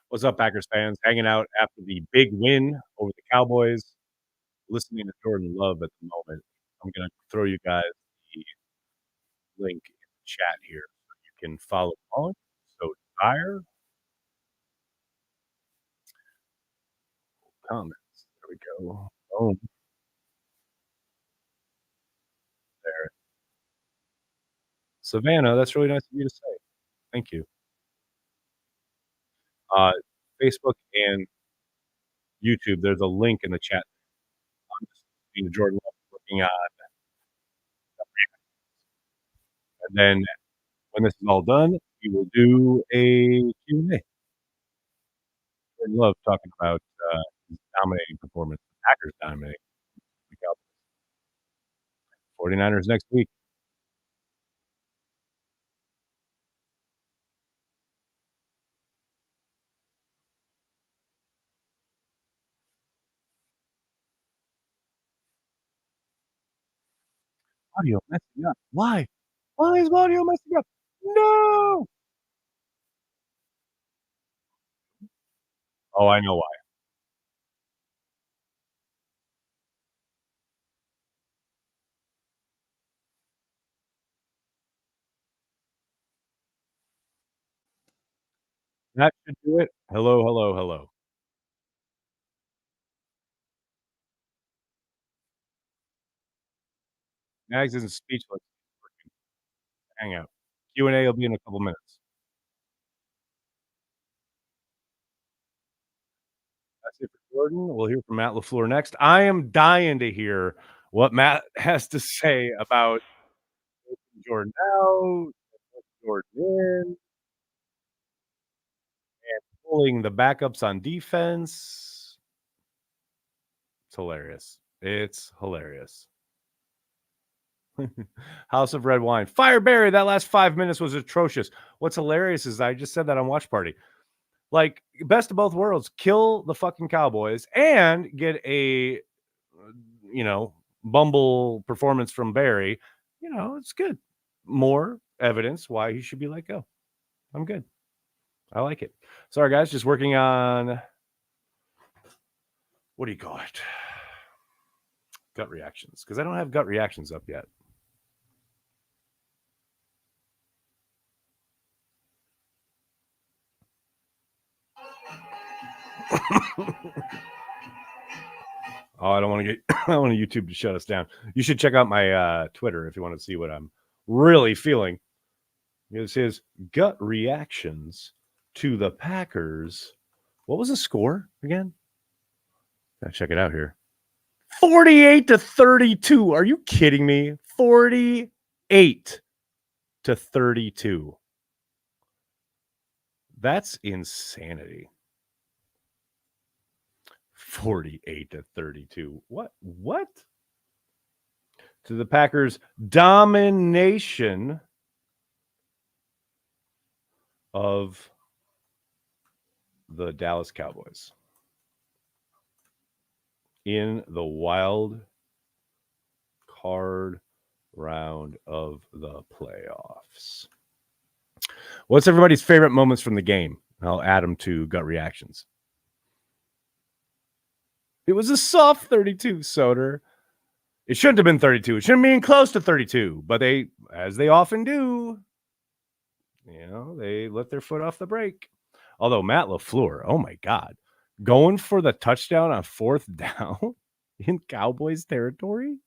What's up, Packers fans? Hanging out after the big win over the Cowboys, listening to Jordan Love at the moment. I'm gonna throw you guys the link in the chat here so you can follow along. So desire comments. There we go. Boom. There. Savannah, that's really nice of you to say. Thank you. Uh, Facebook and YouTube, there's a link in the chat. I'm just seeing Jordan Love working on, and then when this is all done, we will do a Q&A. Jordan Love talking about his dominating performance. The Packers dominating the Cowboys. 49ers next week. Audio messing up. Why? Why is audio messing up? No! Oh, I know why. That should do it. Hello, hello, hello. Mags isn't speechless. Hang out. Q&A will be in a couple minutes. That's it for Jordan. We'll hear from Matt LaFleur next. I am dying to hear what Matt has to say about Jordan out, Jordan in, pulling the backups on defense. It's hilarious. It's hilarious. House of Red Wine. Fireberry, that last 5 minutes was atrocious. What's hilarious is I just said that on Watch Party. Like, best of both worlds. Kill the fucking Cowboys and get a, you know, bumble performance from Barry. You know, it's good. More evidence why he should be let go. I'm good. I like it. Sorry, guys. Just working on, what do you call it? Gut reactions. Because I don't have gut reactions up yet. Oh, I don't want to get I don't want YouTube to shut us down. You should check out my Twitter if you want to see what I'm really feeling. This is gut reactions to the Packers. What was the score again? Gotta check it out here. 48-32. Are you kidding me? 48-32. That's insanity. 48-32. What? To the Packers' domination of the Dallas Cowboys in the wild card round of the playoffs. What's everybody's favorite moments from the game? I'll add them to gut reactions. It was a soft 32, Soder. It shouldn't have been 32. It shouldn't be close to 32, but they, as they often do, you know, they let their foot off the brake. Although Matt LaFleur, oh my God, going for the touchdown on 4th down in Cowboys territory?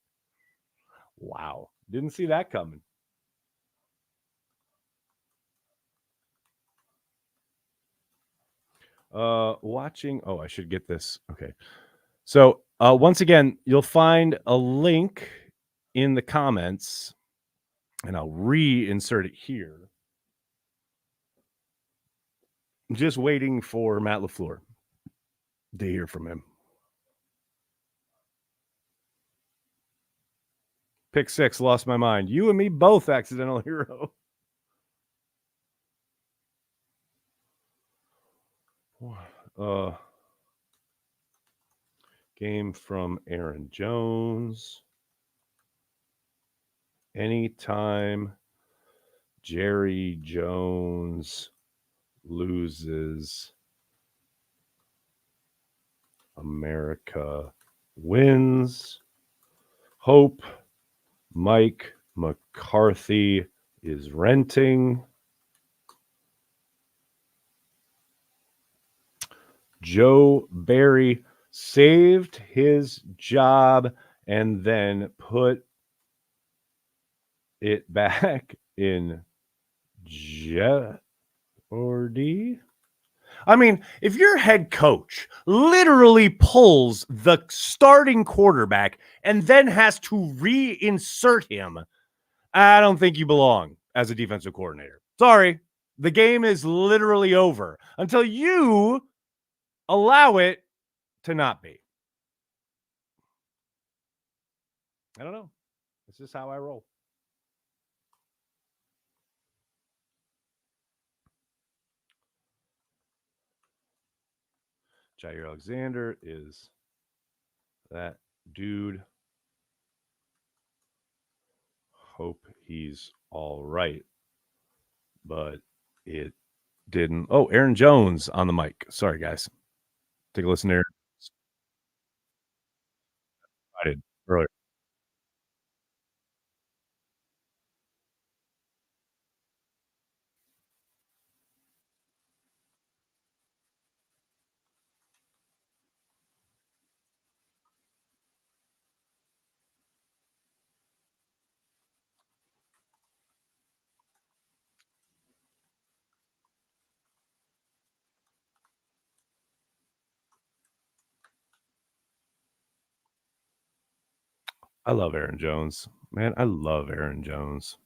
Wow. Didn't see that coming. Watching. Oh, I should get this. Okay. So once again, you'll find a link in the comments, and I'll reinsert it here. Just waiting for Matt LaFleur to hear from him. Pick 6, lost my mind. You and me both, accidental hero. Game from Aaron Jones. Anytime Jerry Jones loses, America wins. Hope Mike McCarthy is renting. Joe Barry saved his job and then put it back in jeopardy. I mean, if your head coach literally pulls the starting quarterback and then has to reinsert him, I don't think you belong as a defensive coordinator. Sorry. The game is literally over until you allow it to not be. I don't know. This is how I roll. Jair Alexander is that dude. Hope he's all right. But it didn't. Oh, Aaron Jones on the mic. Sorry, guys. Take a listen there. I did earlier. I love Aaron Jones. Man, I love Aaron Jones.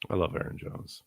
I love Aaron Jones.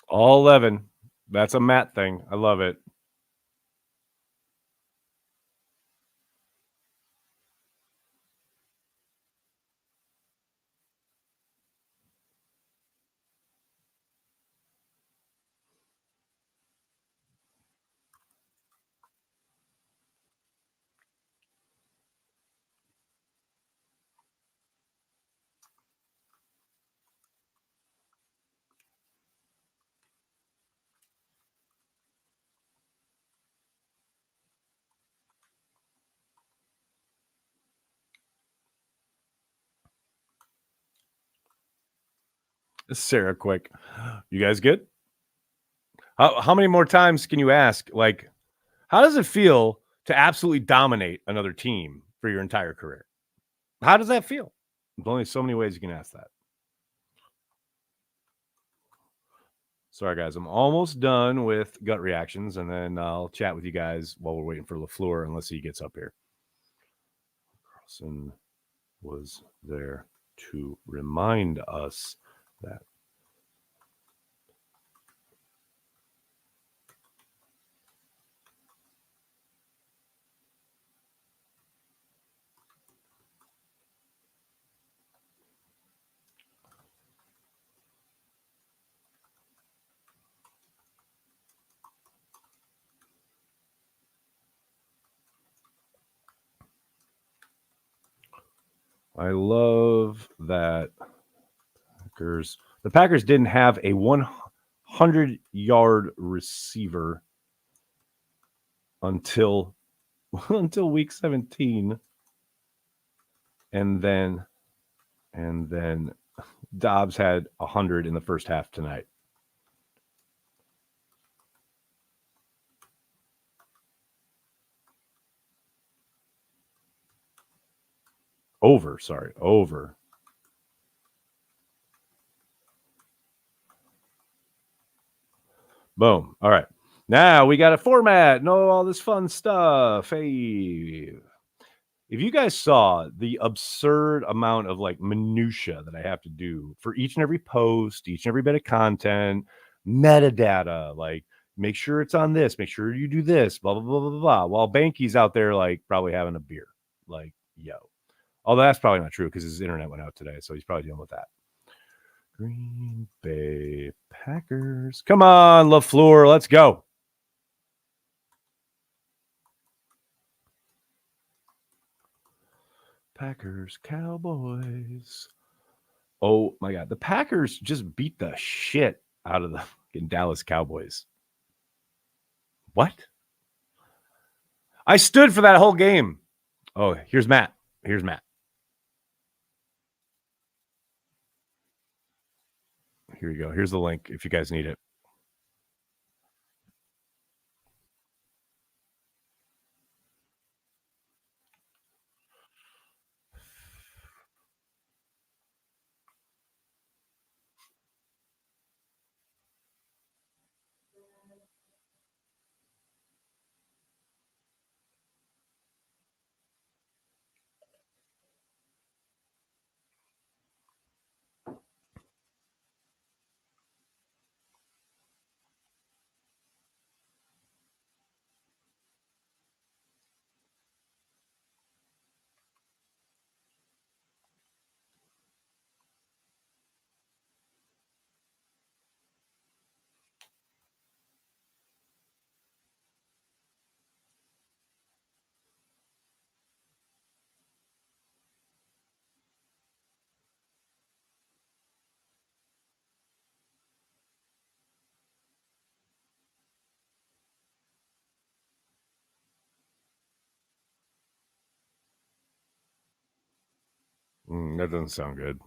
All 11. That's a Matt thing. I love it. Sarah Quick. You guys good? How many more times can you ask? Like, how does it feel to absolutely dominate another team for your entire career? How does that feel? There's only so many ways you can ask that. Sorry, guys. I'm almost done with gut reactions, and then I'll chat with you guys while we're waiting for LaFleur, unless he gets up here. Carlson was there to remind us that. I love that the Packers didn't have a 100-yard receiver until until week 17, and then Dobbs had 100 in the first half tonight. Over. Boom. All right. Now we got a format. No, all this fun stuff. Hey, if you guys saw the absurd amount of like minutia that I have to do for each and every post, each and every bit of content, metadata, like make sure it's on this, make sure you do this, blah, blah, blah, blah, blah. While Banky's out there, like probably having a beer. Like, yo. Although that's probably not true because his internet went out today. So he's probably dealing with that. Green Bay Packers. Come on, LaFleur. Let's go. Packers, Cowboys. Oh my God. The Packers just beat the shit out of the fucking Dallas Cowboys. What? I stood for that whole game. Oh, here's Matt. Here's Matt. Here you go. Here's the link if you guys need it. That doesn't sound good.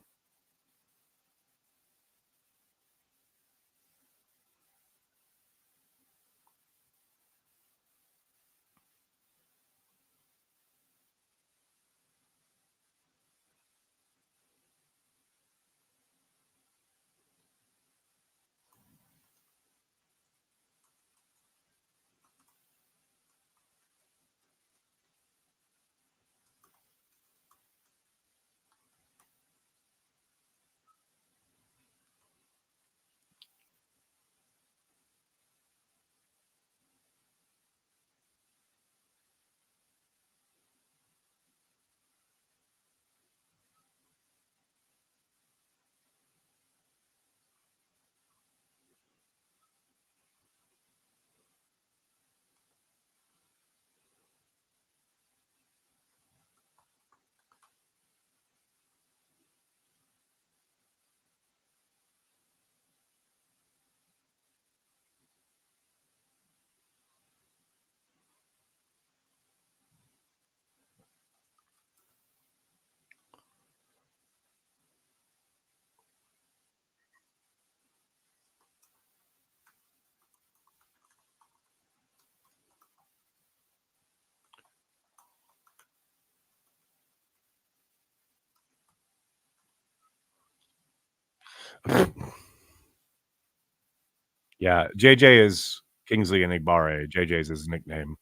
Yeah, JJ is Kingsley Enigbare. JJ is his nickname.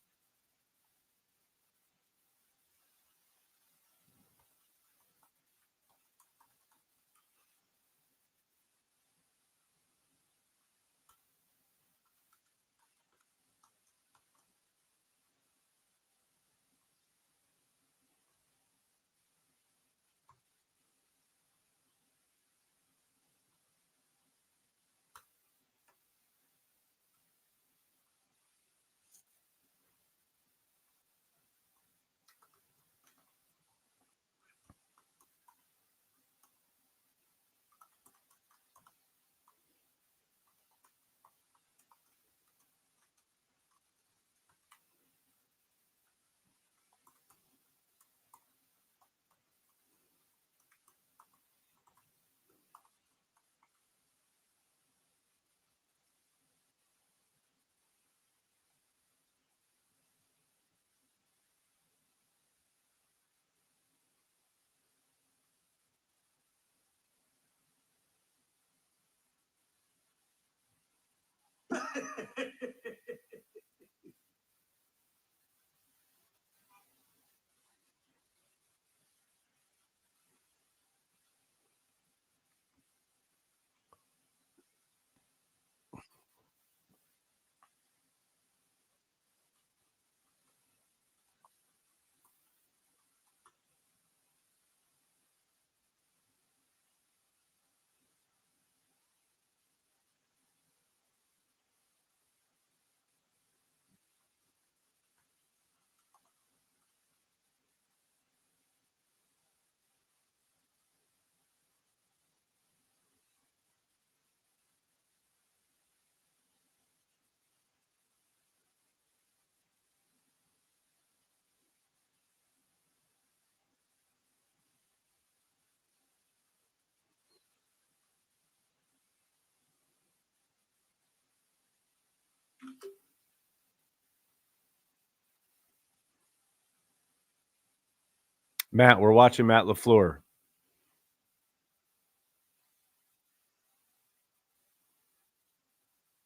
Matt, we're watching Matt LaFleur.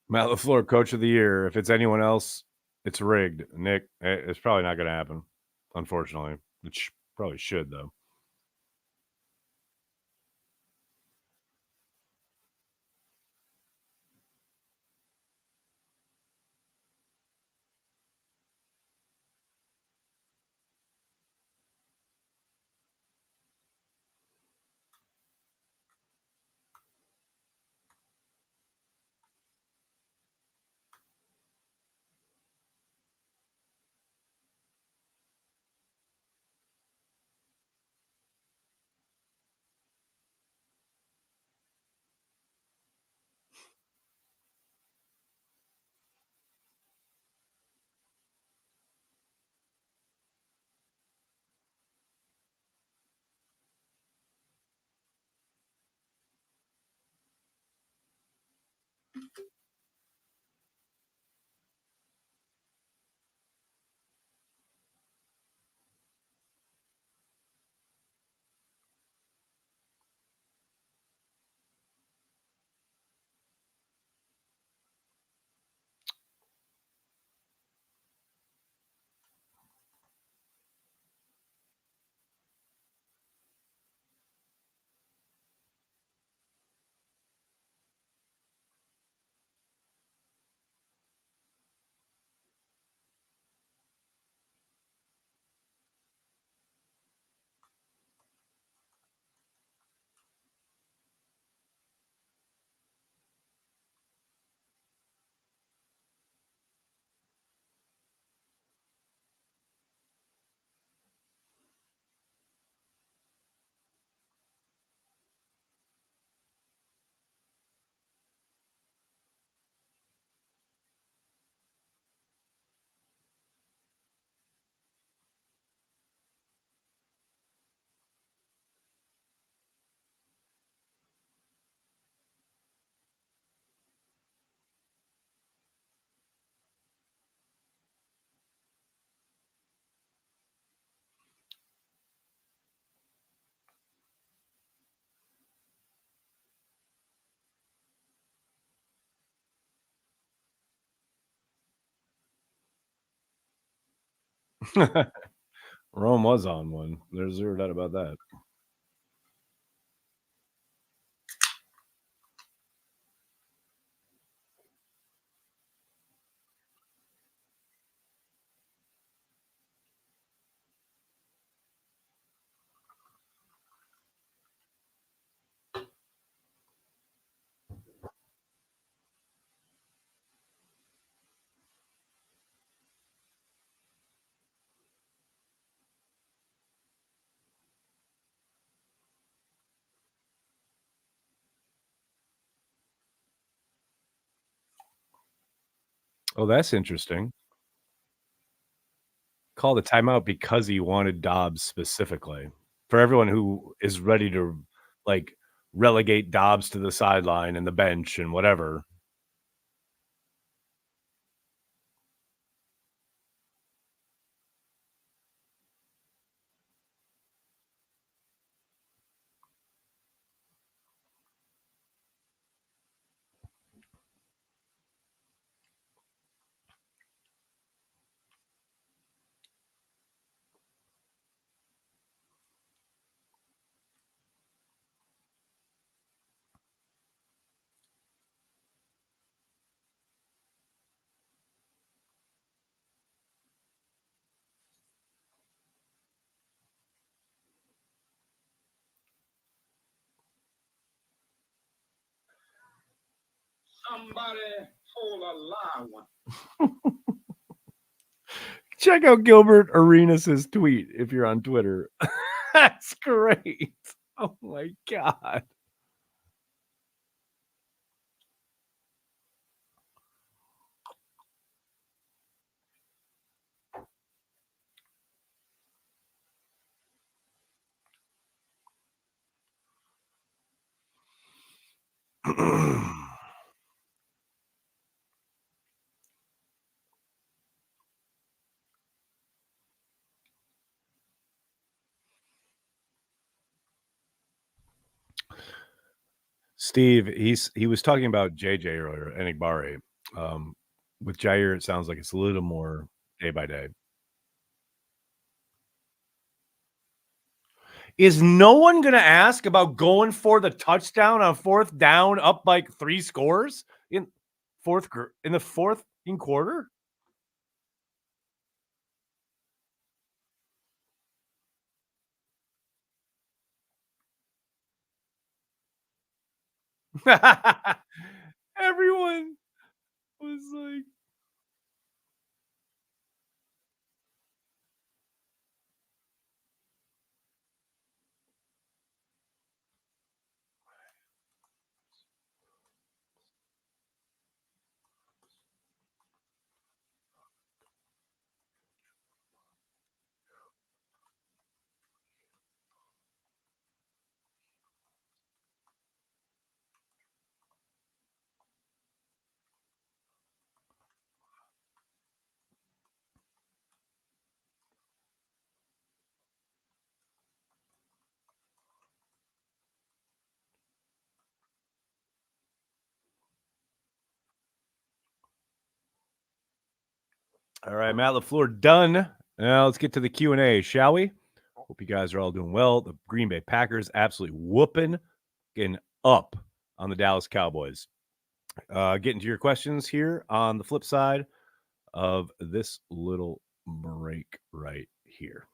Matt LaFleur, Coach of the Year. If it's anyone else, it's rigged. Nick, it's probably not going to happen, unfortunately. It probably should, though. Rome was on one. There's zero doubt about that. Oh, that's interesting. Called a timeout because he wanted Dobbs specifically. For everyone who is ready to, like, relegate Dobbs to the sideline and the bench and whatever. Somebody told a lie one. Check out Gilbert Arenas' tweet if you're on Twitter. That's great. Oh my god. Steve, he was talking about JJ earlier, Enigbare. With Jair, it sounds like it's a little more day by day. Is no one going to ask about going for the touchdown on fourth down, up like 3 scores in the fourth quarter? Everyone was like, all right, Matt LaFleur done. Now let's get to the Q&A, shall we? Hope you guys are all doing well. The Green Bay Packers absolutely whooping, getting up on the Dallas Cowboys. Getting to your questions here on the flip side of this little break right here.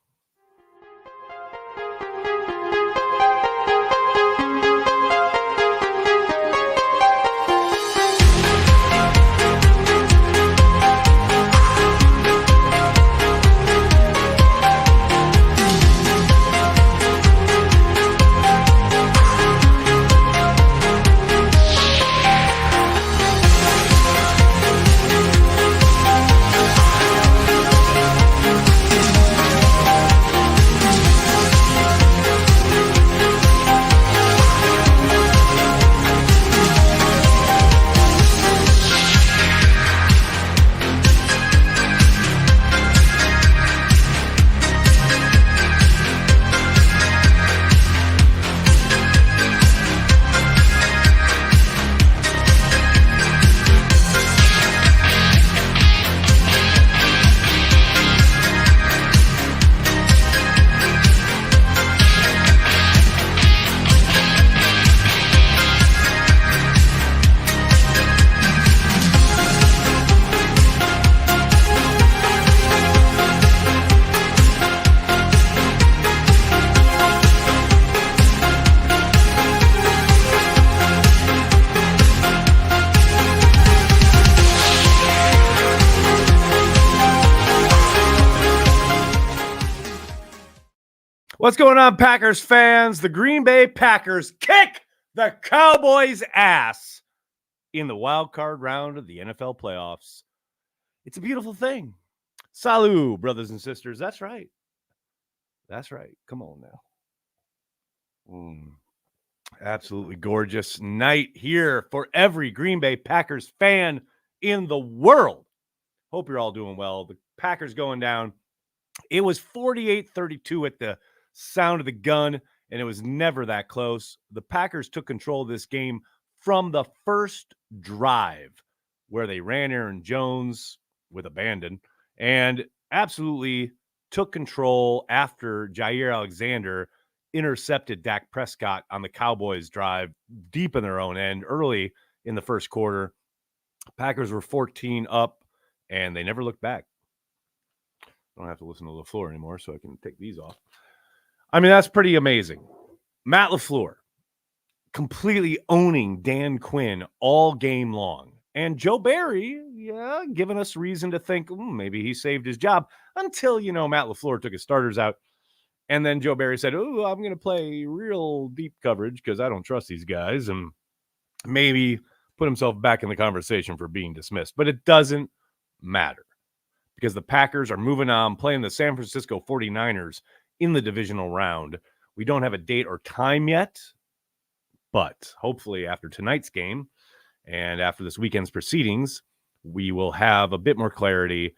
What's going on, Packers fans? The Green Bay Packers kick the Cowboys' ass in the wild card round of the NFL playoffs. It's a beautiful thing. Salut, brothers and sisters. That's right. That's right. Come on now. Absolutely gorgeous night here for every Green Bay Packers fan in the world. Hope you're all doing well. The Packers going down. It was 48-32 at the sound of the gun, and it was never that close. The Packers took control of this game from the first drive, where they ran Aaron Jones with abandon and absolutely took control after Jair Alexander intercepted Dak Prescott on the Cowboys drive deep in their own end early in the first quarter. Packers were 14 up, and they never looked back. I don't have to listen to LaFleur anymore, so I can take these off. I mean, that's pretty amazing. Matt LaFleur completely owning Dan Quinn all game long. And Joe Barry, giving us reason to think maybe he saved his job until, Matt LaFleur took his starters out. And then Joe Barry said, I'm going to play real deep coverage because I don't trust these guys, and maybe put himself back in the conversation for being dismissed. But it doesn't matter, because the Packers are moving on, playing the San Francisco 49ers in the divisional round. We don't have a date or time yet, but hopefully after tonight's game and after this weekend's proceedings, we will have a bit more clarity.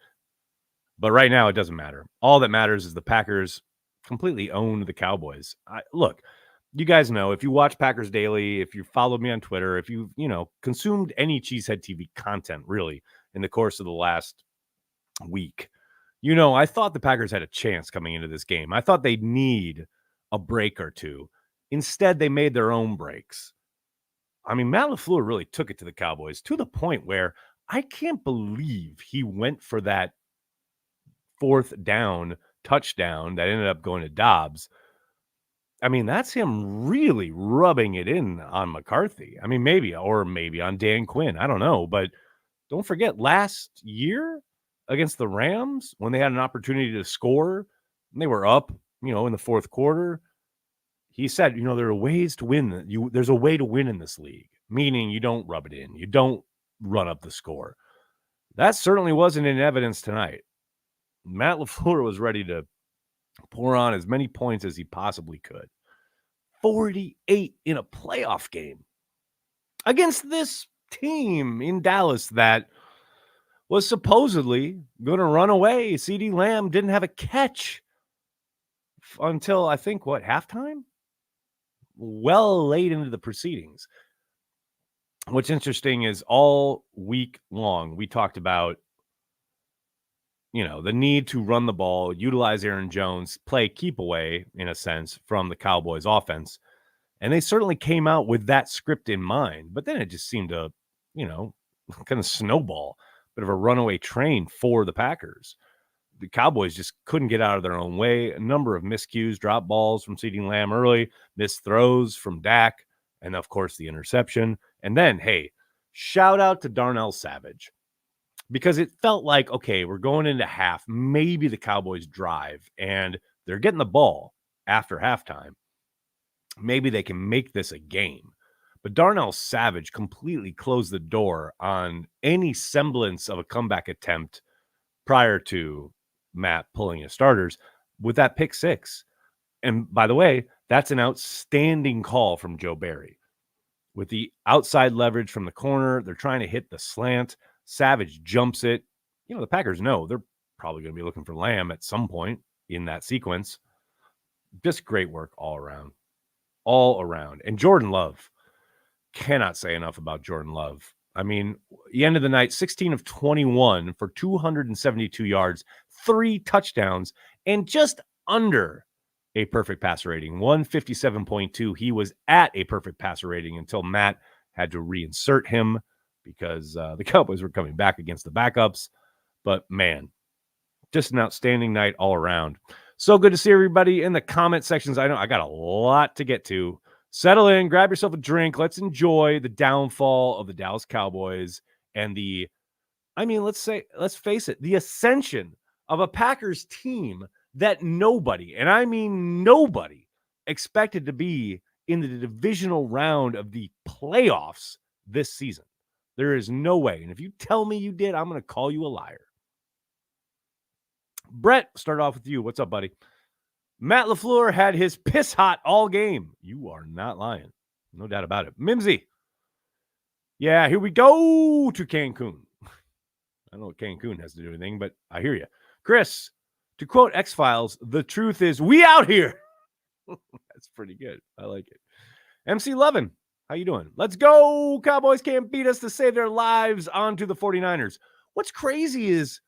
But right now, it doesn't matter. All that matters is the Packers completely own the Cowboys. Look, you guys know, if you watch Packers Daily, if you followed me on Twitter, if you've, consumed any Cheesehead TV content, really, in the course of the last week, I thought the Packers had a chance coming into this game. I thought they'd need a break or two. Instead, they made their own breaks. I mean, Matt LaFleur really took it to the Cowboys to the point where I can't believe he went for that fourth down touchdown that ended up going to Dobbs. I mean, that's him really rubbing it in on McCarthy. I mean, maybe on Dan Quinn. I don't know. But don't forget, last year against the Rams, when they had an opportunity to score and they were up, in the fourth quarter, he said, there are ways to win. There's a way to win in this league, meaning you don't rub it in. You don't run up the score. That certainly wasn't in evidence tonight. Matt LaFleur was ready to pour on as many points as he possibly could. 48 in a playoff game against this team in Dallas that was supposedly going to run away. CeeDee Lamb didn't have a catch until, I think, halftime? Well late into the proceedings. What's interesting is all week long, we talked about, the need to run the ball, utilize Aaron Jones, play keep away, in a sense, from the Cowboys offense. And they certainly came out with that script in mind. But then it just seemed to, kind of snowball, bit of a runaway train for the Packers. The Cowboys just couldn't get out of their own way. A number of miscues, drop balls from CeeDee Lamb early, missed throws from Dak, and of course the interception. And then, hey, shout out to Darnell Savage, because it felt like, okay, we're going into half. Maybe the Cowboys drive and they're getting the ball after halftime. Maybe they can make this a game. But Darnell Savage completely closed the door on any semblance of a comeback attempt prior to Matt pulling his starters with that pick six. And by the way, that's an outstanding call from Joe Barry. With the outside leverage from the corner, they're trying to hit the slant. Savage jumps it. The Packers know they're probably going to be looking for Lamb at some point in that sequence. Just great work all around. All around. And Jordan Love. Cannot say enough about Jordan Love. I mean, the end of the night, 16 of 21 for 272 yards, 3 touchdowns, and just under a perfect passer rating, 157.2. He was at a perfect passer rating until Matt had to reinsert him because the Cowboys were coming back against the backups. But man, just an outstanding night all around. So good to see everybody in the comment sections. I know I got a lot to get to. Settle in, grab yourself a drink. Let's enjoy the downfall of the Dallas Cowboys and let's face it, the ascension of a Packers team that nobody, and I mean nobody, expected to be in the divisional round of the playoffs this season. There is no way. And if you tell me you did, I'm going to call you a liar. Brett, start off with you. What's up, buddy? Matt LaFleur had his piss hot all game. You are not lying. No doubt about it. Mimsy. Yeah, here we go to Cancun. I don't know what Cancun has to do with anything, but I hear you. Chris, to quote X-Files, the truth is we out here. That's pretty good. I like it. MC Levin, how you doing? Let's go. Cowboys can't beat us to save their lives. On to the 49ers. What's crazy is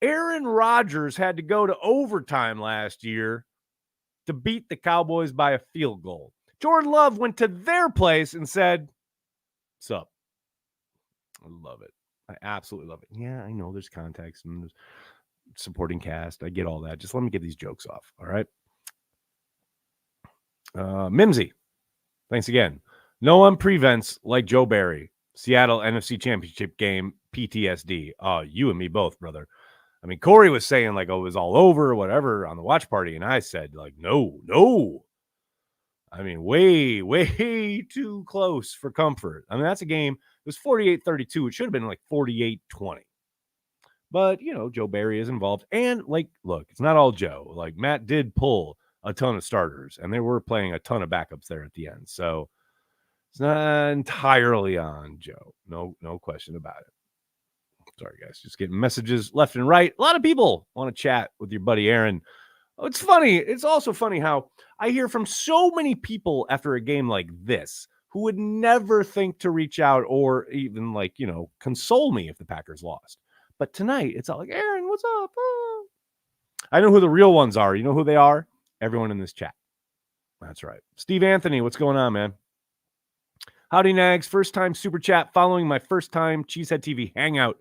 Aaron Rodgers had to go to overtime last year to beat the Cowboys by a field goal. Jordan Love went to their place and said, "What's up?" I love it. I absolutely love it. Yeah, I know there's context and there's supporting cast. I get all that. Just let me get these jokes off. All right. Mimsy, thanks again. No one prevents like Joe Barry. Seattle NFC Championship game, PTSD. You and me both, brother. I mean, Corey was saying like, oh, it was all over or whatever on the watch party. And I said like, no. I mean, way too close for comfort. I mean, that's a game. It was 48-32. It should have been like 48-20. But, Joe Barry is involved. And like, look, it's not all Joe. Like Matt did pull a ton of starters and they were playing a ton of backups there at the end. So it's not entirely on Joe. No question about it. Sorry, guys. Just getting messages left and right. A lot of people want to chat with your buddy Aaron. It's funny. It's also funny how I hear from so many people after a game like this who would never think to reach out or even console me if the Packers lost. But tonight, it's all like, Aaron, what's up? Oh. I know who the real ones are. You know who they are? Everyone in this chat. That's right. Steve Anthony, what's going on, man? Howdy, Nags. First time super chat following my first time Cheesehead TV hangout.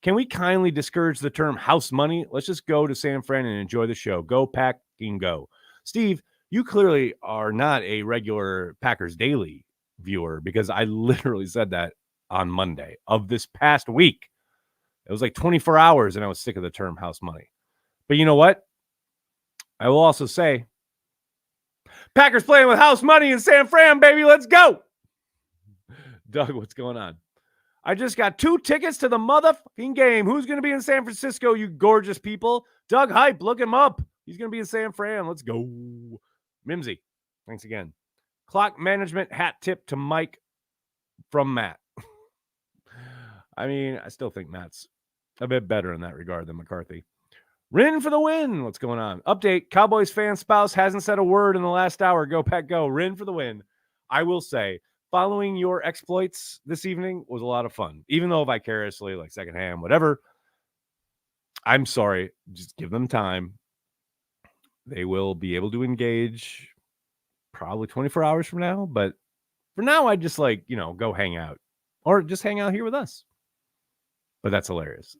Can we kindly discourage the term house money? Let's just go to San Fran and enjoy the show. Go Pack and go. Steve, you clearly are not a regular Packers Daily viewer because I literally said that on Monday of this past week. It was like 24 hours and I was sick of the term house money. But you know what? I will also say, Packers playing with house money in San Fran, baby. Let's go. Doug, what's going on? I just got 2 tickets to the motherfucking game. Who's going to be in San Francisco, you gorgeous people? Doug Hype, look him up. He's going to be in San Fran. Let's go. Mimsy, thanks again. Clock management hat tip to Mike from Matt. I mean, I still think Matt's a bit better in that regard than McCarthy. Rin for the win. What's going on? Update. Cowboys fan spouse hasn't said a word in the last hour. Go Pack go. Rin for the win. I will say, following your exploits this evening was a lot of fun, even though vicariously, like secondhand, whatever. I'm sorry. Just give them time. They will be able to engage probably 24 hours from now. But for now, I just go hang out or just hang out here with us. But that's hilarious.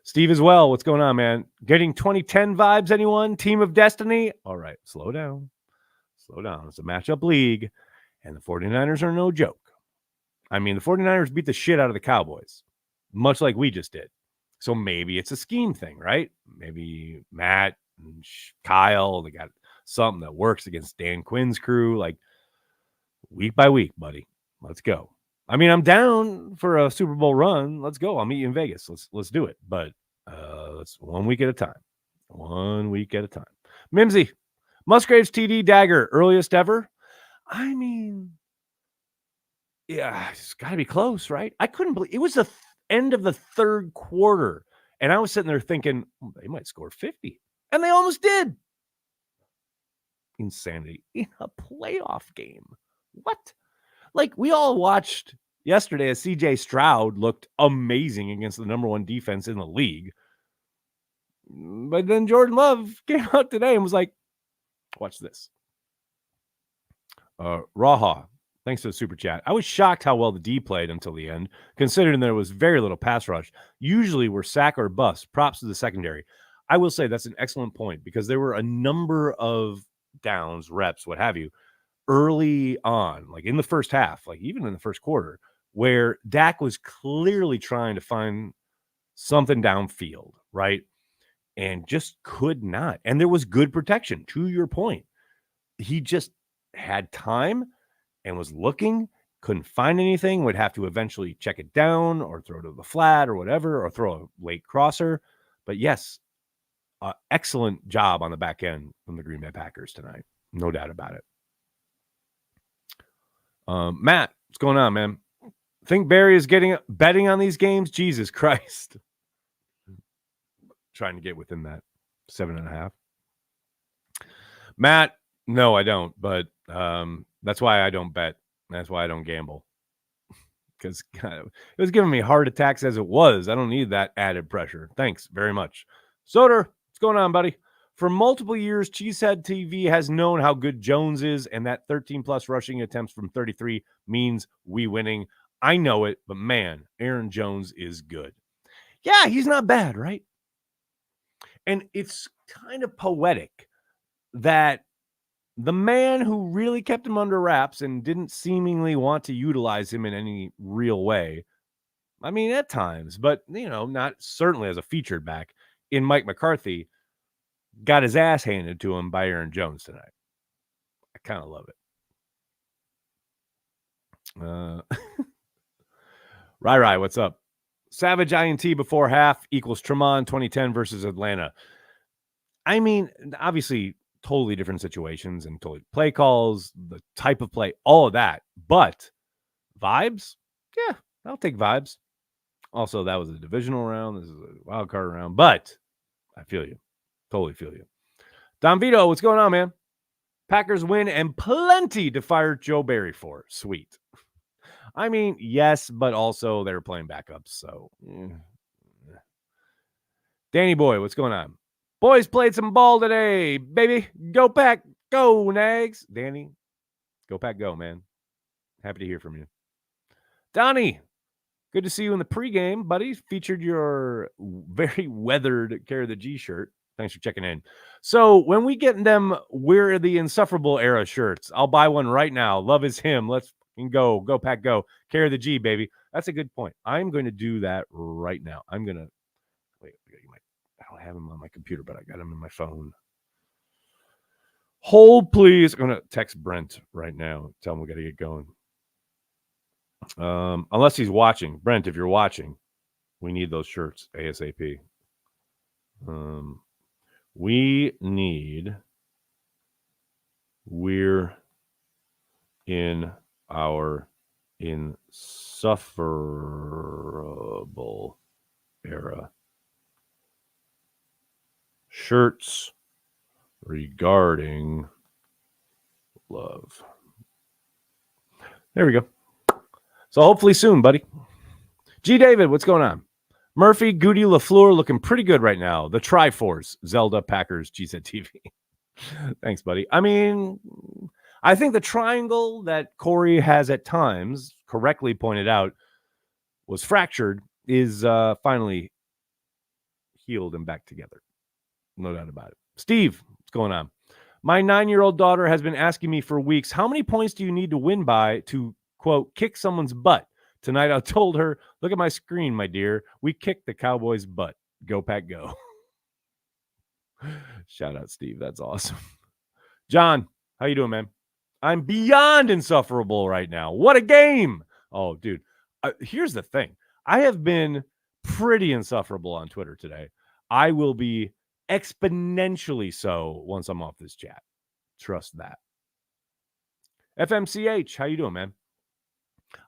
Steve as well. What's going on, man? Getting 2010 vibes, anyone? Team of Destiny? All right. Slow down. It's a matchup league. And the 49ers are no joke. I mean, the 49ers beat the shit out of the Cowboys, much like we just did. So maybe it's a scheme thing, right? Maybe Matt and Kyle, they got something that works against Dan Quinn's crew, like week by week, buddy. Let's go. I mean, I'm down for a Super Bowl run. Let's go. I'll meet you in Vegas. Let's do it. But let's 1 week at a time. 1 week at a time. Mimsy, Musgraves TD dagger, earliest ever. I mean, yeah, it's got to be close, right? I couldn't believe it was the end of the third quarter. And I was sitting there thinking, they might score 50. And they almost did. Insanity in a playoff game. What? Like, we all watched yesterday as CJ Stroud looked amazing against the number 1 defense in the league. But then Jordan Love came out today and was like, watch this. Raha, thanks for the super chat. I was shocked how well the D played until the end, considering there was very little pass rush. Usually we're sack or bust. Props to the secondary. I will say that's an excellent point because there were a number of downs, reps, what have you, early on, like in the first half, like even in the first quarter, where Dak was clearly trying to find something downfield, right? and just could not. And there was good protection, to your point. He just had time and was looking, couldn't find anything, would have to eventually check it down or throw to the flat or whatever, or throw a late crosser. But yes, excellent job on the back end from the Green Bay Packers tonight. No doubt about it. Matt, what's going on, man? Think Barry is betting on these games? Jesus Christ. Trying to get within that 7.5. Matt, no, I don't. But that's why I don't bet. That's why I don't gamble. Because it was giving me heart attacks as it was. I don't need that added pressure. Thanks very much. Soder, what's going on, buddy? For multiple years, Cheesehead TV has known how good Jones is, and that 13-plus rushing attempts from 33 means we winning. I know it, but man, Aaron Jones is good. Yeah, he's not bad, right? And it's kind of poetic that the man who really kept him under wraps and didn't seemingly want to utilize him in any real way, I mean, at times, but, not certainly as a featured back, in Mike McCarthy, got his ass handed to him by Aaron Jones tonight. I kind of love it. Rai, what's up? Savage INT before half equals Tremont 2010 versus Atlanta. I mean, obviously, totally different situations and totally play calls, the type of play, all of that. But vibes? Yeah, I'll take vibes. Also, that was a divisional round. This is a wild card round. But I feel you. Totally feel you. Don Vito, what's going on, man? Packers win and plenty to fire Joe Barry for. Sweet. I mean, yes, but also they're playing backups. So, Danny Boy, what's going on? Boys played some ball today, baby. Go Pack, go, Nags. Danny, go Pack, go, man. Happy to hear from you. Donnie, good to see you in the pregame, buddy. Featured your very weathered Carry the G shirt. Thanks for checking in. So when we get them, we're the Insufferable era shirts. I'll buy one right now. Love is him. Let's go Pack, go. Carry the G, baby. That's a good point. I'm going to do that right now. I'm going to wait. I don't have him on my computer, but I got him in my phone. Hold, please. I'm going to text Brent right now. Tell him we got to get going. Unless he's watching. Brent, if you're watching, we need those shirts ASAP. We're in our insufferable era. Shirts regarding love. There we go. So hopefully soon, buddy. G. David, what's going on? Murphy, Goody, LaFleur looking pretty good right now. The Triforce, Zelda, Packers, GZ TV. Thanks, buddy. I mean, I think the triangle that Corey has at times correctly pointed out was fractured is finally healed and back together. No doubt about it. Steve, what's going on? My 9-year-old daughter has been asking me for weeks, how many points do you need to win by to, quote, kick someone's butt? Tonight I told her, look at my screen, my dear. We kicked the Cowboys' butt. Go Pack, go. Shout out, Steve. That's awesome. John, how you doing, man? I'm beyond insufferable right now. What a game. Oh, dude. Here's the thing. I have been pretty insufferable on Twitter today. I will be exponentially so once I'm off this chat. Trust that. FMCH, how you doing, man?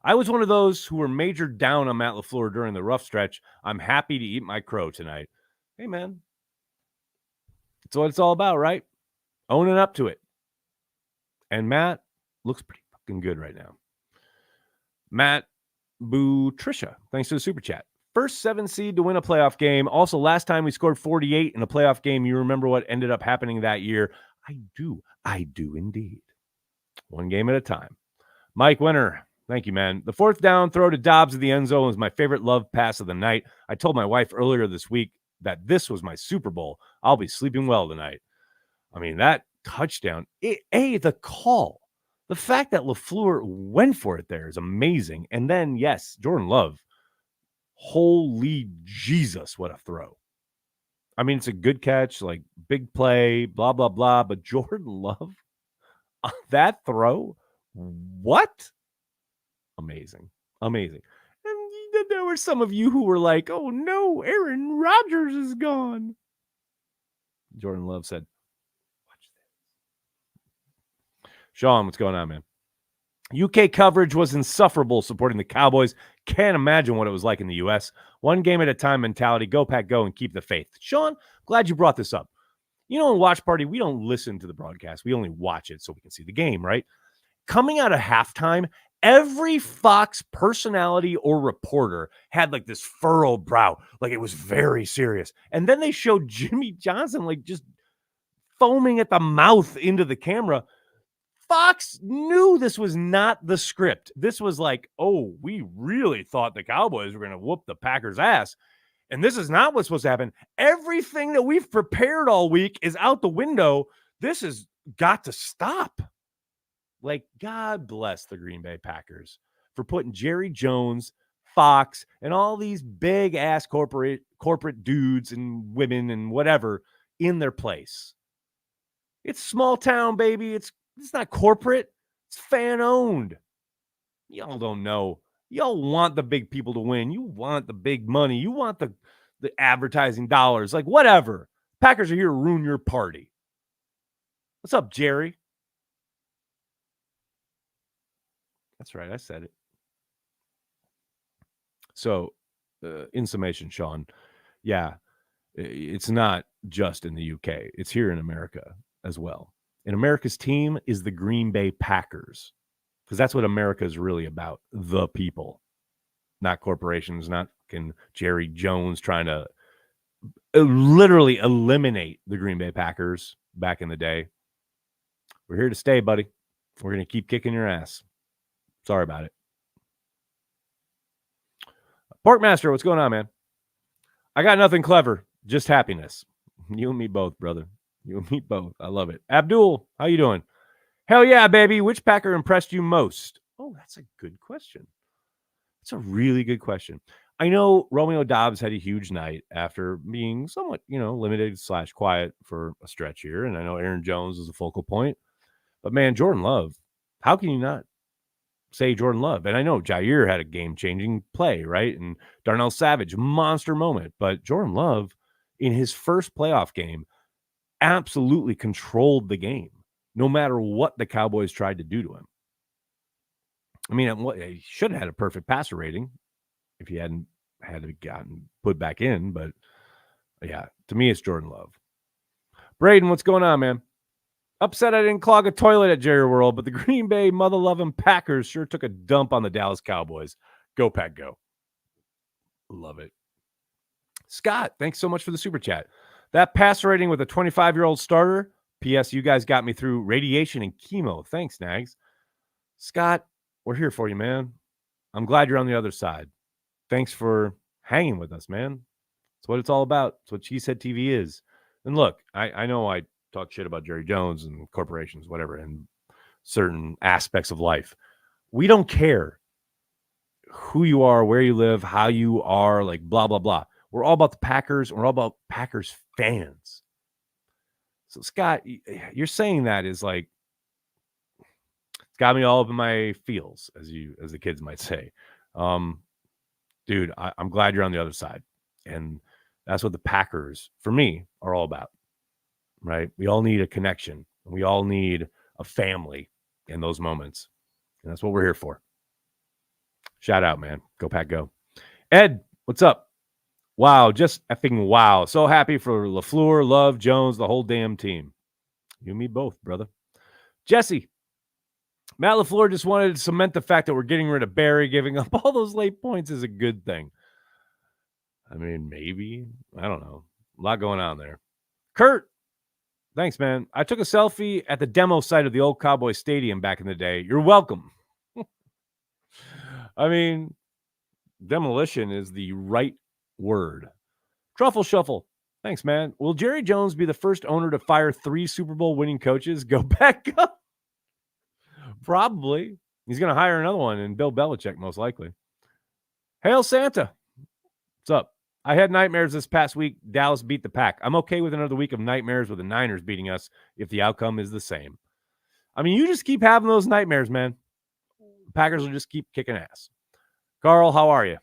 I was one of those who were majored down on Matt LaFleur during the rough stretch. I'm happy to eat my crow tonight. Hey, man. That's what it's all about, right? Owning up to it. And Matt looks pretty fucking good right now. Matt Trisha, thanks for the super chat. First 7 seed to win a playoff game. Also, last time we scored 48 in a playoff game. You remember what ended up happening that year? I do indeed. One game at a time. Mike Winter, thank you, man. The 4th down throw to Dobbs in the end zone was my favorite love pass of the night. I told my wife earlier this week that this was my Super Bowl. I'll be sleeping well tonight. I mean, that touchdown, the call, the fact that LaFleur went for it there is amazing. And then, yes, Jordan Love, holy Jesus, what a throw. I mean, it's a good catch, like big play, blah, blah, blah. But Jordan Love, that throw, what? Amazing. Amazing. And then there were some of you who were like, oh no, Aaron Rodgers is gone. Jordan Love said, watch this. Sean, what's going on, man? UK coverage was insufferable supporting the Cowboys. Can't imagine what it was like in the US. One game at a time mentality. Go, Pack, go, and keep the faith. Sean, glad you brought this up. You know, in Watch Party, we don't listen to the broadcast. We only watch it so we can see the game, right? Coming out of halftime, every Fox personality or reporter had like this furrowed brow, like it was very serious. And then they showed Jimmy Johnson like just foaming at the mouth into the camera. Fox knew this was not the script. This was like, oh, we really thought the Cowboys were going to whoop the Packers' ass. And this is not what's supposed to happen. Everything that we've prepared all week is out the window. This has got to stop. Like, God bless the Green Bay Packers for putting Jerry Jones, Fox, and all these big-ass corporate dudes and women and whatever in their place. It's small town, baby. It's not corporate. It's fan-owned. Y'all don't know. Y'all want the big people to win. You want the big money. You want the advertising dollars. Like, whatever. Packers are here to ruin your party. What's up, Jerry? That's right. I said it. So, in summation, Sean, yeah, it's not just in the UK. It's here in America as well. And America's team is the Green Bay Packers, because that's what America is really about, the people, not corporations, not Jerry Jones trying to literally eliminate the Green Bay Packers back in the day. We're here to stay, buddy. We're going to keep kicking your ass. Sorry about it. Porkmaster, what's going on, man? I got nothing clever, just happiness. You and me both, brother. You and me both. I love it. Abdul, how you doing? Hell yeah, baby. Which Packer impressed you most? Oh, that's a good question. That's a really good question. I know Romeo Doubs had a huge night after being somewhat, limited / quiet for a stretch here. And I know Aaron Jones is a focal point. But, man, Jordan Love, how can you not say Jordan Love? And I know Jair had a game-changing play, right? And Darnell Savage, monster moment. But Jordan Love, in his first playoff game, absolutely controlled the game, no matter what the Cowboys tried to do to him. I mean, he should have had a perfect passer rating if he hadn't had to gotten put back in. But, yeah, to me, it's Jordan Love. Braden, what's going on, man? Upset I didn't clog a toilet at Jerry World, but the Green Bay mother-loving Packers sure took a dump on the Dallas Cowboys. Go, Pack, go. Love it. Scott, thanks so much for the super chat. That passer rating with a 25-year-old starter. P.S. You guys got me through radiation and chemo. Thanks, Nags. Scott, we're here for you, man. I'm glad you're on the other side. Thanks for hanging with us, man. That's what it's all about. It's what She Said TV is. And look, I know I talk shit about Jerry Jones and corporations, whatever, and certain aspects of life. We don't care who you are, where you live, how you are, like blah, blah, blah. We're all about the Packers. And we're all about Packers fans. So, Scott, you're saying that is like, it's got me all up in my feels, as the kids might say. Dude, I'm glad you're on the other side. And that's what the Packers, for me, are all about, right? We all need a connection. We all need a family in those moments. And that's what we're here for. Shout out, man. Go, Pack, go. Ed, what's up? Wow, just effing wow. So happy for LaFleur, Love, Jones, the whole damn team. You and me both, brother. Jesse, Matt LaFleur just wanted to cement the fact that we're getting rid of Barry. Giving up all those late points is a good thing. I mean, maybe. I don't know. A lot going on there. Kurt, thanks, man. I took a selfie at the demo site of the old Cowboy Stadium back in the day. You're welcome. I mean, demolition is the right word. Truffle Shuffle. Thanks, man. Will Jerry Jones be the first owner to fire 3 Super Bowl winning coaches? Go back up. Probably. He's going to hire another one, and Bill Belichick, most likely. Hail Santa. What's up? I had nightmares this past week. Dallas beat the Pack. I'm okay with another week of nightmares with the Niners beating us if the outcome is the same. I mean, you just keep having those nightmares, man. The Packers will just keep kicking ass. Carl, how are you?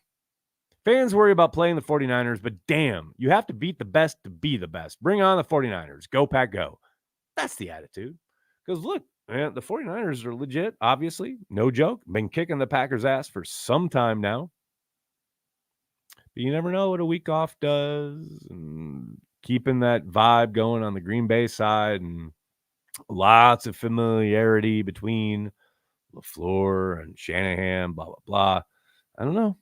Fans worry about playing the 49ers, but damn, you have to beat the best to be the best. Bring on the 49ers. Go, Pack, go. That's the attitude. Because look, man, the 49ers are legit, obviously. No joke. Been kicking the Packers' ass for some time now. But you never know what a week off does. And keeping that vibe going on the Green Bay side and lots of familiarity between LaFleur and Shanahan, blah, blah, blah. I don't know.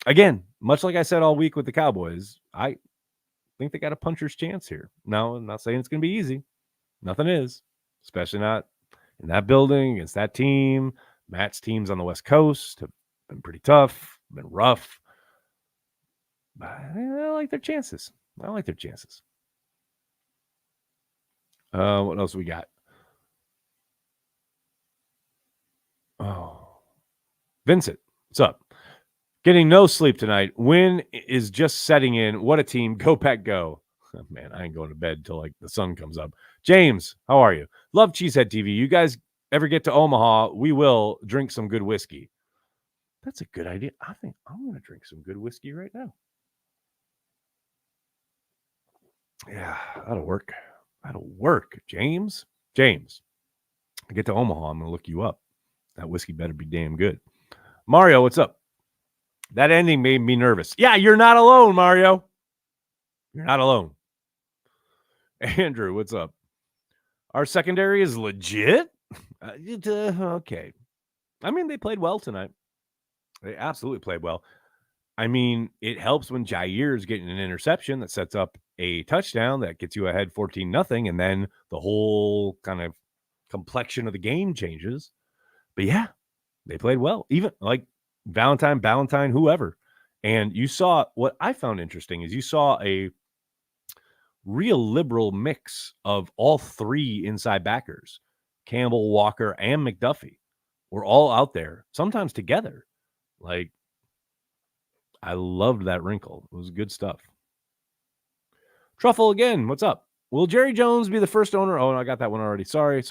Again, much like I said all week with the Cowboys, I think they got a puncher's chance here. Now, I'm not saying it's going to be easy. Nothing is, especially not in that building against that team. Matt's teams on the West Coast have been pretty tough, been rough. But I like their chances. What else we got? Oh, Vincent, what's up? Getting no sleep tonight. Win is just setting in. What a team. Go, Pack, go. Oh, man, I ain't going to bed till like the sun comes up. James, how are you? Love Cheesehead TV. You guys ever get to Omaha, we will drink some good whiskey. That's a good idea. I think I'm going to drink some good whiskey right now. Yeah, that'll work. James, I get to Omaha, I'm going to look you up. That whiskey better be damn good. Mario, what's up? That ending made me nervous. Yeah, you're not alone, Mario. You're not alone. Andrew, what's up? Our secondary is legit? Okay. I mean, they played well tonight. They absolutely played well. I mean, it helps when Jair's getting an interception that sets up a touchdown that gets you ahead 14-0, and then the whole kind of complexion of the game changes. But yeah, they played well. Even like Valentine, whoever. And you saw what I found interesting is you saw a real liberal mix of all three inside backers, Campbell, Walker, and McDuffie, were all out there, sometimes together. Like, I loved that wrinkle. It was good stuff. Truffle again. What's up? Will Jerry Jones be the first owner? Oh, no, I got that one already. Sorry.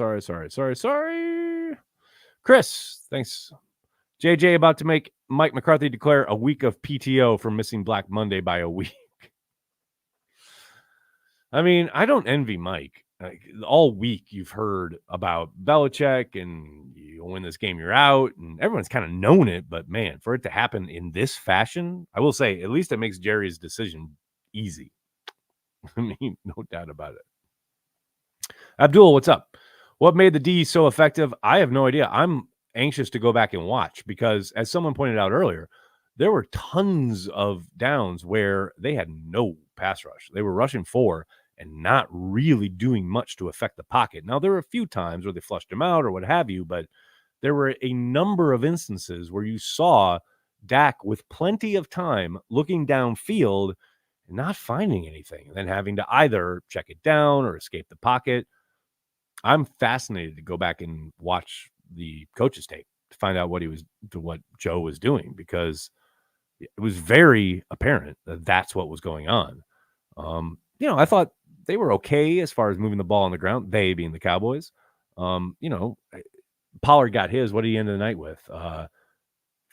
Chris, thanks. JJ about to make Mike McCarthy declare a week of PTO for missing Black Monday by a week. I mean, I don't envy Mike. Like, all week you've heard about Belichick and you win this game, you're out, and everyone's kind of known it. But man, for it to happen in this fashion, I will say at least it makes Jerry's decision easy. I mean, no doubt about it. Abdul, what's up? What made the D so effective? I have no idea. I'm anxious to go back and watch because, as someone pointed out earlier, there were tons of downs where they had no pass rush. They were rushing 4 and not really doing much to affect the pocket. Now, there were a few times where they flushed him out or what have you, but there were a number of instances where you saw Dak with plenty of time looking downfield and not finding anything, and then having to either check it down or escape the pocket. I'm fascinated to go back and watch the coach's tape to find out what Joe was doing, because it was very apparent that that's what was going on. I thought they were okay as far as moving the ball on the ground, they being the Cowboys. Pollard got his. What did he end the night with?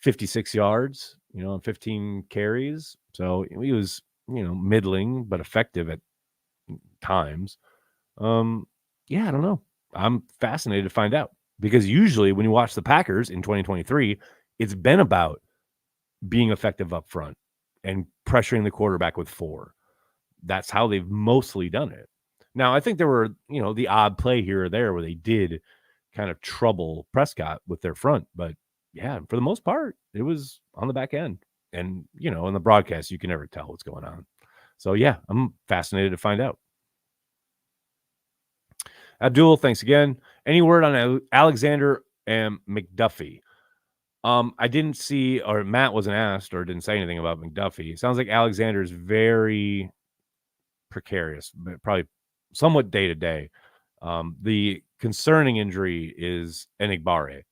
56 yards, on 15 carries. So he was, middling, but effective at times. Yeah, I don't know. I'm fascinated to find out, because usually when you watch the Packers in 2023, it's been about being effective up front and pressuring the quarterback with 4. That's how they've mostly done it. Now, I think there were, the odd play here or there where they did kind of trouble Prescott with their front. But yeah, for the most part, it was on the back end. And, in the broadcast, you can never tell what's going on. So yeah, I'm fascinated to find out. Abdul, thanks again. Any word on Alexander and McDuffie? I didn't see, or Matt wasn't asked or didn't say anything about McDuffie. It sounds like Alexander's very precarious, but probably somewhat day to day. The concerning injury is Enigbare.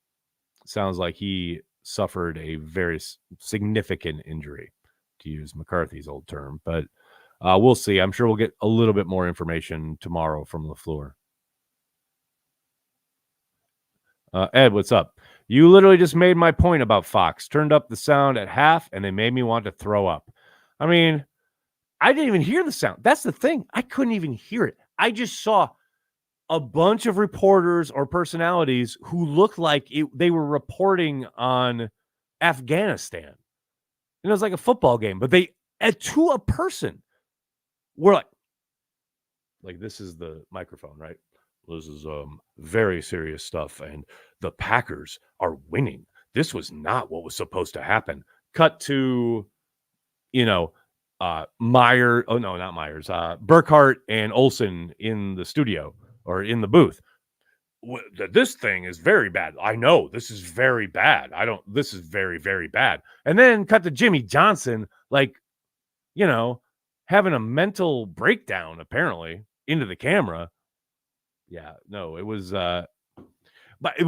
Sounds like he suffered a very significant injury. to use McCarthy's old term, but we'll see. I'm sure we'll get a little bit more information tomorrow from LaFleur. Ed, what's up? You literally just made my point about Fox. Turned up the sound at half, and they made me want to throw up. I mean, I didn't even hear the sound. That's the thing. I couldn't even hear it. I just saw a bunch of reporters or personalities who looked like they were reporting on Afghanistan. And it was like a football game, but they, to a person, were like this is the microphone, right? This is very serious stuff, and the Packers are winning. This was not what was supposed to happen. Cut to, Meyer. Oh no, not Myers. Burkhart and Olsen in the studio or in the booth. This thing is very bad. I know this is very bad. This is very, very bad. And then cut to Jimmy Johnson, having a mental breakdown, apparently, into the camera. Yeah, no, it was, but it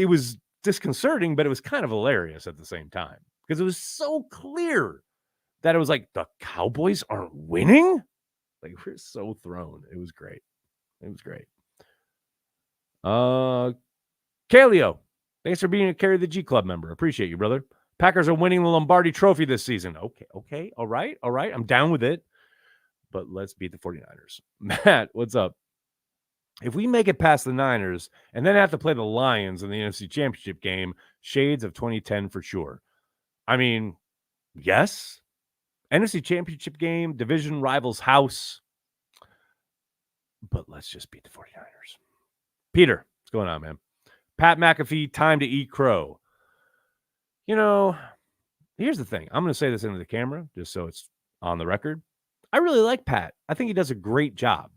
was disconcerting, but it was kind of hilarious at the same time because it was so clear that it was like the Cowboys aren't winning. Like, we're so thrown. It was great. It was great. Kaleo, thanks for being a Carry the G Club member. Appreciate you, brother. Packers are winning the Lombardi Trophy this season. Okay. All right. I'm down with it. But let's beat the 49ers. Matt, what's up? If we make it past the Niners and then have to play the Lions in the NFC Championship game, shades of 2010 for sure. I mean, yes. NFC Championship game, division rivals house. But let's just beat the 49ers. Peter, what's going on, man? Pat McAfee, time to eat crow. Here's the thing. I'm going to say this into the camera just so it's on the record. I really like Pat. I think he does a great job.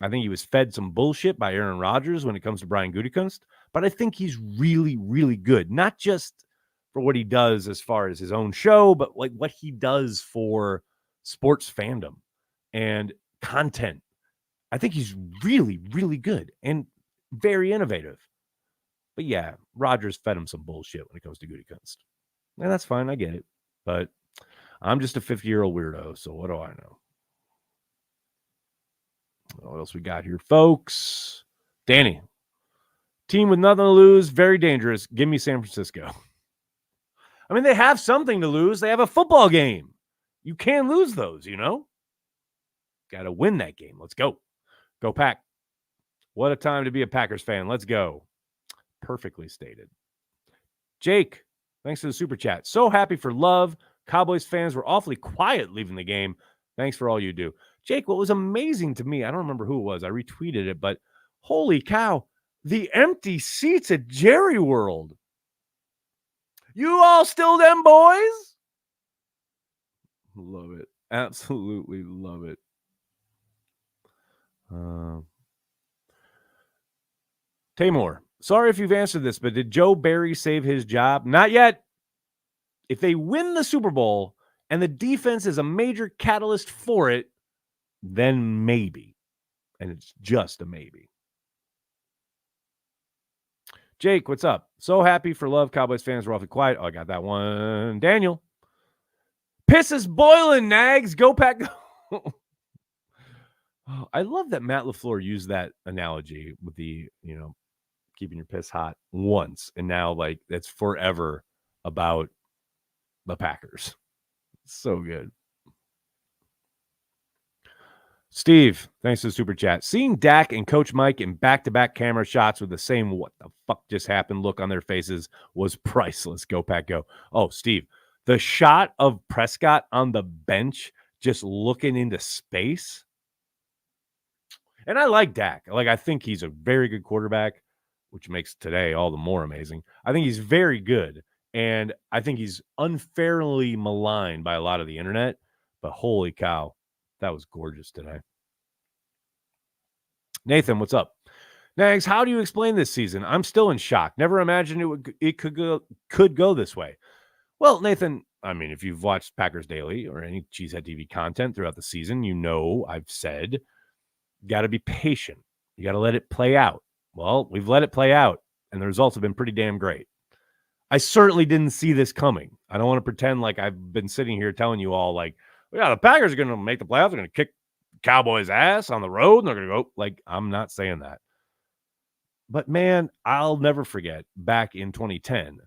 I think he was fed some bullshit by Aaron Rodgers when it comes to Brian Gutekunst, but I think he's really, really good. Not just for what he does as far as his own show, but like what he does for sports fandom and content. I think he's really, really good and very innovative. But yeah, Rodgers fed him some bullshit when it comes to Gutekunst. And that's fine. I get it. But I'm just a 50-year-old weirdo, so what do I know? What else we got here, folks? Danny. Team with nothing to lose, very dangerous. Give me San Francisco. I mean, they have something to lose. They have a football game. You can't lose those, Got to win that game. Let's go. Go Pack. What a time to be a Packers fan. Let's go. Perfectly stated. Jake, thanks for the super chat. So happy for Love. Cowboys fans were awfully quiet leaving the game. Thanks for all you do. Jake, what was amazing to me, I don't remember who it was. I retweeted it, but holy cow, the empty seats at Jerry World. You all still them boys? Love it. Absolutely love it. Tamor, sorry if you've answered this, but did Joe Barry save his job? Not yet. If they win the Super Bowl and the defense is a major catalyst for it, then maybe. And it's just a maybe. Jake, what's up? So happy for Love. Cowboys fans were awfully quiet. Oh, I got that one. Daniel. Piss is boiling, Nags. Go Pack. I love that Matt LaFleur used that analogy with the, keeping your piss hot once. And now, that's forever about the Packers. So good. Steve, thanks for the super chat. Seeing Dak and Coach Mike in back-to-back camera shots with the same what the fuck just happened look on their faces was priceless. Go Pack Go. Oh, Steve, the shot of Prescott on the bench just looking into space. And I like Dak. I think he's a very good quarterback, which makes today all the more amazing. I think he's very good. And I think he's unfairly maligned by a lot of the internet. But holy cow, that was gorgeous today. Nathan, what's up? Nags, how do you explain this season? I'm still in shock. Never imagined it could go this way. Well, Nathan, I mean, if you've watched Packers Daily or any Cheesehead TV content throughout the season, I've said, got to be patient. You got to let it play out. Well, we've let it play out, and the results have been pretty damn great. I certainly didn't see this coming. I don't want to pretend like I've been sitting here telling you all like, yeah, the Packers are going to make the playoffs. They're going to kick Cowboys' ass on the road, and they're going to go. Like, I'm not saying that. But man, I'll never forget back in 2010,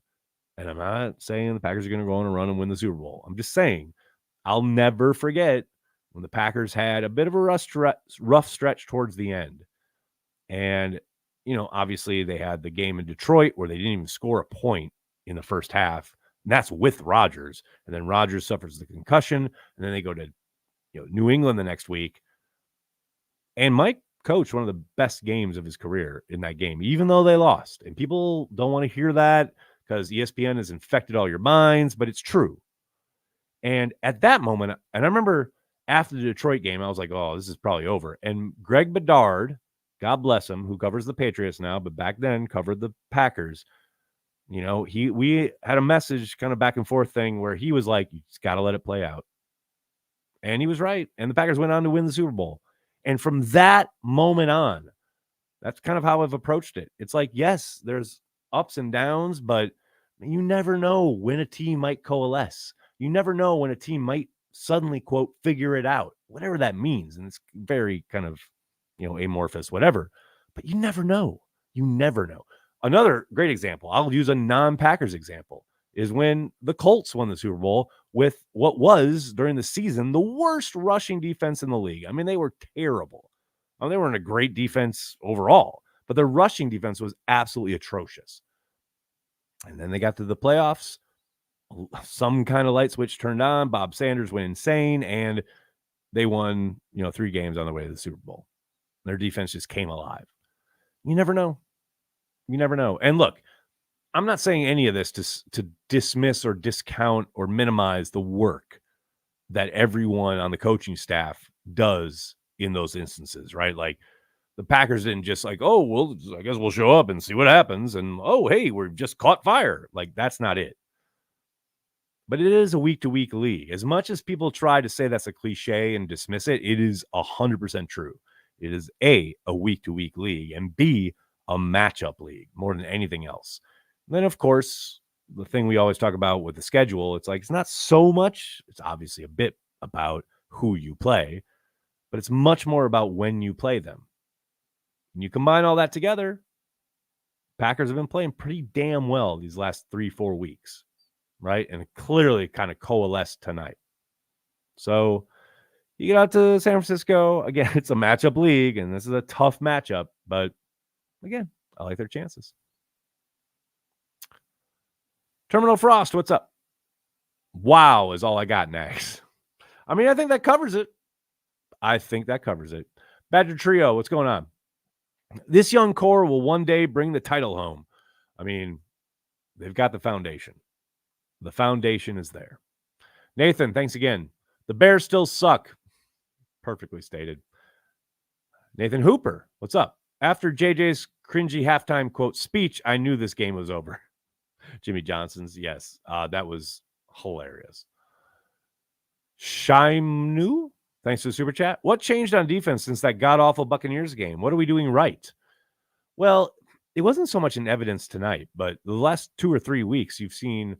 and I'm not saying the Packers are going to go on a run and win the Super Bowl. I'm just saying I'll never forget when the Packers had a bit of a rough stretch towards the end. And, obviously they had the game in Detroit where they didn't even score a point in the first half. And that's with Rodgers. And then Rodgers suffers the concussion. And then they go to New England the next week. And Mike coached one of the best games of his career in that game, even though they lost. And people don't want to hear that because ESPN has infected all your minds, but it's true. And at that moment, and I remember after the Detroit game, I was like, oh, this is probably over. And Greg Bedard, God bless him, who covers the Patriots now, but back then covered the Packers. We had a message kind of back and forth thing where he was like, you just got to let it play out. And he was right. And the Packers went on to win the Super Bowl. And from that moment on, that's kind of how I've approached it. It's like, yes, there's ups and downs, but you never know when a team might coalesce. You never know when a team might suddenly, quote, figure it out, whatever that means. And it's very kind of, amorphous, whatever. But you never know. You never know. Another great example, I'll use a non-Packers example, is when the Colts won the Super Bowl with what was, during the season, the worst rushing defense in the league. I mean, they were terrible. They weren't a great defense overall, but their rushing defense was absolutely atrocious. And then they got to the playoffs. Some kind of light switch turned on. Bob Sanders went insane, and they won, 3 games on the way to the Super Bowl. Their defense just came alive. You never know. You never know. And look, I'm not saying any of this to dismiss or discount or minimize the work that everyone on the coaching staff does in those instances, right? Like the Packers didn't just like, oh, well, I guess we'll show up and see what happens. And, oh, hey, we're just caught fire. Like, that's not it. But it is a week-to-week league. As much as people try to say that's a cliche and dismiss it, it is 100% true. It is A, a week-to-week league, and B, a matchup league more than anything else. And then, of course, the thing we always talk about with the schedule, it's like it's not so much. It's obviously a bit about who you play, but it's much more about when you play them. And you combine all that together, Packers have been playing pretty damn well these last 3-4 weeks, right? And it clearly kind of coalesced tonight. So you get out to San Francisco. Again, it's a matchup league, and this is a tough matchup. But again, I like their chances. Terminal Frost, what's up? Wow is all I got next. I mean, I think that covers it. Badger Trio, what's going on? This young core will one day bring the title home. I mean, they've got the foundation. The foundation is there. Nathan, thanks again. The Bears still suck. Perfectly stated. Nathan Hooper, what's up? After JJ's cringy halftime quote speech, I knew this game was over. Jimmy Johnson's, yes. That was hilarious. Shaimnu, thanks for the super chat. What changed on defense since that god-awful Buccaneers game? What are we doing right? Well, it wasn't so much in evidence tonight, but the last 2 or 3 weeks, you've seen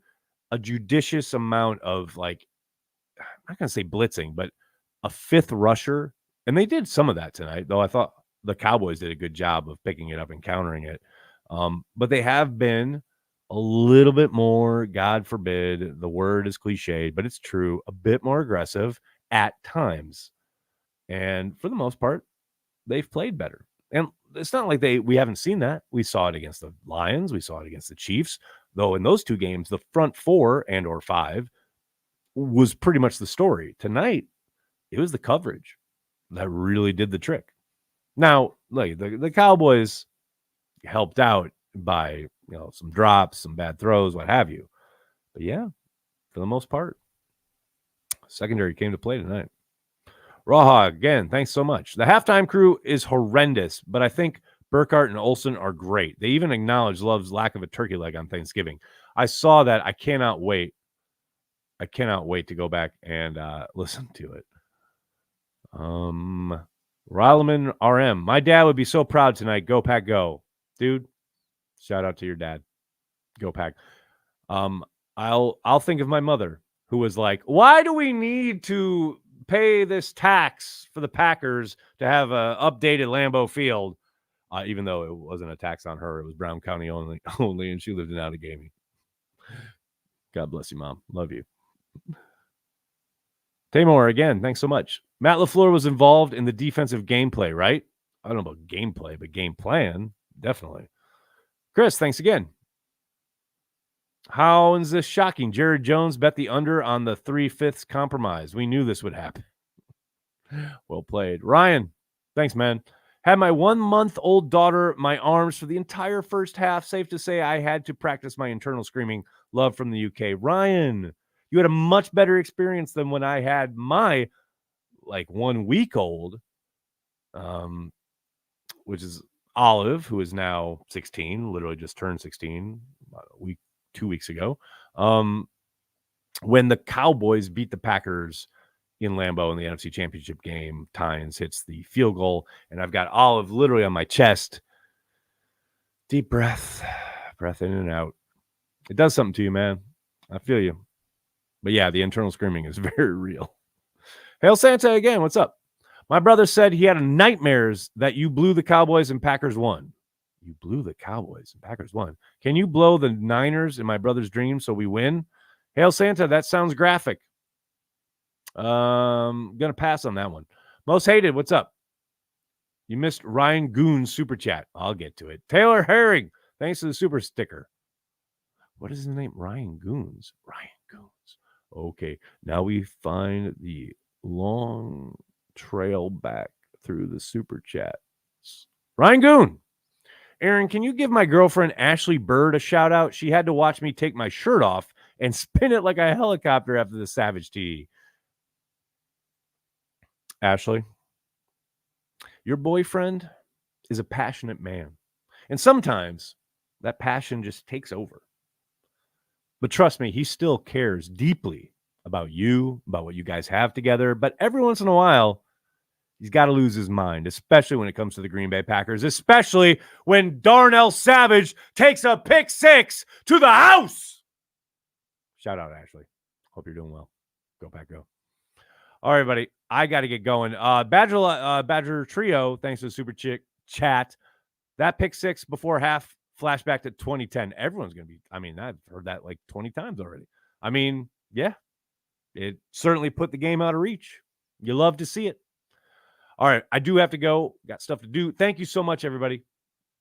a judicious amount of, like, I'm not going to say blitzing, but a fifth rusher. And they did some of that tonight, though I thought the Cowboys did a good job of picking it up and countering it. But they have been a little bit more, God forbid, the word is cliched, but it's true, a bit more aggressive at times. And for the most part, they've played better. And it's not like we haven't seen that. We saw it against the Lions. We saw it against the Chiefs. Though in those 2 games, the front 4 and or 5 was pretty much the story. Tonight, it was the coverage that really did the trick. Now, like the Cowboys helped out by some drops, some bad throws, what have you. But yeah, for the most part, secondary came to play tonight. Raha, again, thanks so much. The halftime crew is horrendous, but I think Burkhart and Olsen are great. They even acknowledge Love's lack of a turkey leg on Thanksgiving. I saw that. I cannot wait. To go back and listen to it. Ralaman RM. My dad would be so proud tonight. Go Pack, go. Dude, shout out to your dad. Go Pack. I'll think of my mother, who was like, why do we need to pay this tax for the Packers to have a updated Lambeau Field? Even though it wasn't a tax on her, it was Brown County only, and she lived in Outagamie. God bless you, Mom. Love you. Tamor, again, thanks so much. Matt LaFleur was involved in the defensive gameplay, right? I don't know about gameplay, but game plan, definitely. Chris, thanks again. How is this shocking? Jared Jones bet the under on the 3/5 compromise. We knew this would happen. Well played. Ryan, thanks, man. Had my 1-month-old daughter my arms for the entire first half. Safe to say I had to practice my internal screaming. Love from the UK. Ryan, you had a much better experience than when I had my 1-week-old, which is Olive, who is now 16, literally just turned 16 about 2 weeks ago. When the Cowboys beat the Packers in Lambeau in the NFC Championship game, Tynes hits the field goal, and I've got Olive literally on my chest. Deep breath in and out. It does something to you, man. I feel you. But yeah, the internal screaming is very real. Hail Santa again. What's up? My brother said he had nightmares that you blew the Cowboys and Packers won. You blew the Cowboys and Packers won. Can you blow the Niners in my brother's dreams so we win? Hail Santa, that sounds graphic. Gonna pass on that one. Most hated, what's up? You missed Ryan Goon's super chat. I'll get to it. Taylor Herring, thanks for the super sticker. What is his name? Ryan Goons. Ryan Goons. Okay, now we find the long trail back through the super chats. Ryan Goon. Aaron, can you give my girlfriend Ashley Bird a shout out? She had to watch me take my shirt off and spin it like a helicopter after the Savage Tea. Ashley, your boyfriend is a passionate man. And sometimes that passion just takes over. But trust me, he still cares deeply about you, about what you guys have together. But every once in a while, he's got to lose his mind, especially when it comes to the Green Bay Packers, especially when Darnell Savage takes a pick 6 to the house. Shout out, Ashley. Hope you're doing well. Go Pack, go. All right, buddy. I got to get going. Badger Trio, thanks to the super chat. That pick 6 before half, flashback to 2010. Everyone's going to be, I've heard that like 20 times already. Yeah, it certainly put the game out of reach. You love to see it. All right, I do have to go. Got stuff to do. Thank you so much, everybody.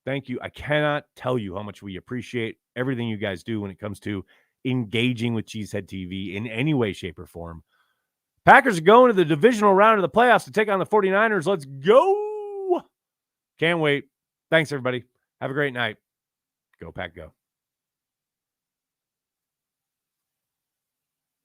Thank you. I cannot tell you how much we appreciate everything you guys do when it comes to engaging with Cheesehead TV in any way, shape, or form. Packers are going to the divisional round of the playoffs to take on the 49ers. Let's go. Can't wait. Thanks, everybody. Have a great night. Go Pack, go.